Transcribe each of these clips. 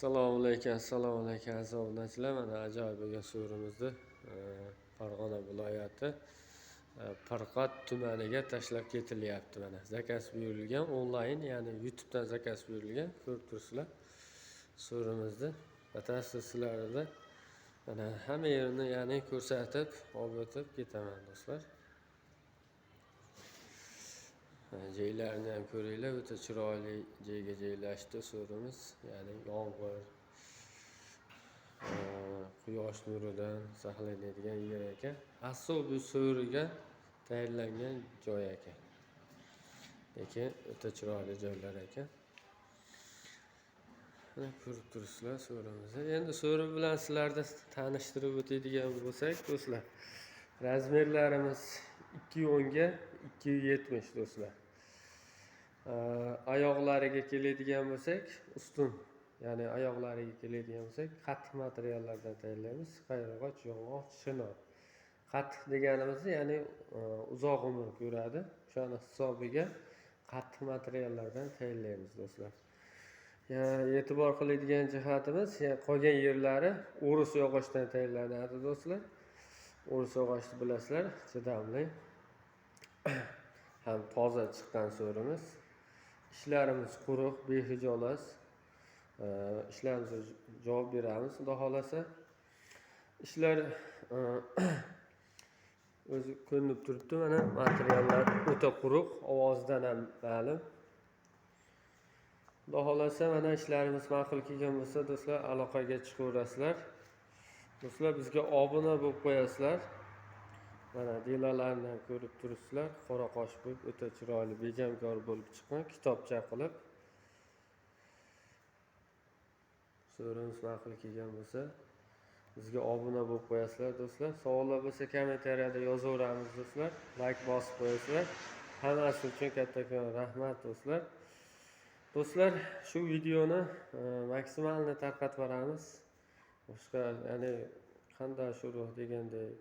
Assalomu alaykum aziz obunachilar. Mana ajoyib bo'lgan surimizni Farg'ona viloyati Farqat tumaniga tashlab ketilyapti. Mana zakaz buyurilgan onlayn, ya'ni YouTubedan zakaz buyurilgan. Ko'rib turibsizlar surimizni. Batafsil sizlarga mana hamma yerini ya'ni ko'rsatib, olib o'tib ketaman do'stlar. Joylarini ham ko'ringlar, o'ta chiroyli joyga joylashdi surimiz. Ya'ni yomg'ir, quyosh nuridan saqlanadigan yer ekan. Asosiy so'riga tayyorlangan joy ekan. Lekin o'ta chiroyli joylar ekan. Mana ko'rib turibsizlar surimizni. Endi so'ri bilan sizlarni tanishtirib o'tadigan bo'lsak, do'stlar, razmerlarimiz 210 ga 270 do'stlar. Oyoqlariga keladigan bo'lsak, ustun, ya'ni oyoqlariga keladigan bo'lsak, qattiq materiallardan tayyorlaymiz. Qayrag'och, yong'oq, chinor. Qattiq deganimiz, ya'ni uzoq umr ko'radi. O'shani hisobiga qattiq materiallardan tayyorlaymiz do'stlar. E'tibor qiladigan jihatimiz, qolgan yerlari o'ris yog'ochdan tayyorlanadi do'stlar. O'ris yog'ochni bilasizlar, chidamli. Ham toza chiqqan so'rimiz. Ishlarimiz quruq, behijolat. Ishlarimizga javob beramiz, xudo xolasa. Ishlar o'zi ko'rinib turibdi, mana materiallar o'ta quruq, ovozidan ham ma'lum. Xudo xolasa, mana ishlarimiz ma'qul kelgan bo'lsa, do'stlar, aloqaga chiqaverasizlar. Do'stlar, bizga obuna bo'lib qo'yasizlar. Mana delalarni ko'rib turibsizlar, qora qosh bo'lib, o'ta chiroyli, bejamkor bo'lib chiqqan, kitobcha qilib. So'rimiz ma'qul kelgan bo'lsa, bizga obuna bo'lib qo'yasizlar do'stlar. Savollar bo'lsa kommentariyada yozaveramiz do'stlar. Like bosib qo'yasizlar. Hammasi uchun kattakon rahmat do'stlar. Do'stlar, shu videoni maksimalni tarqatib beramiz. Boshqa, ya'ni qanday shuruh degandek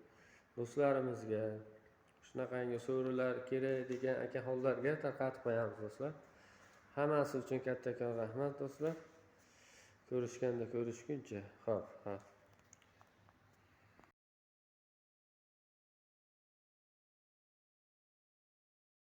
do'stlarimizga, shunaqangi so'rilar kerak degan akaxonlarga tarqatib qo'yamiz do'stlar. Hammasi uchun kattakon rahmat do'stlar. Ko'rishganda ko'rishguncha. Xo'p.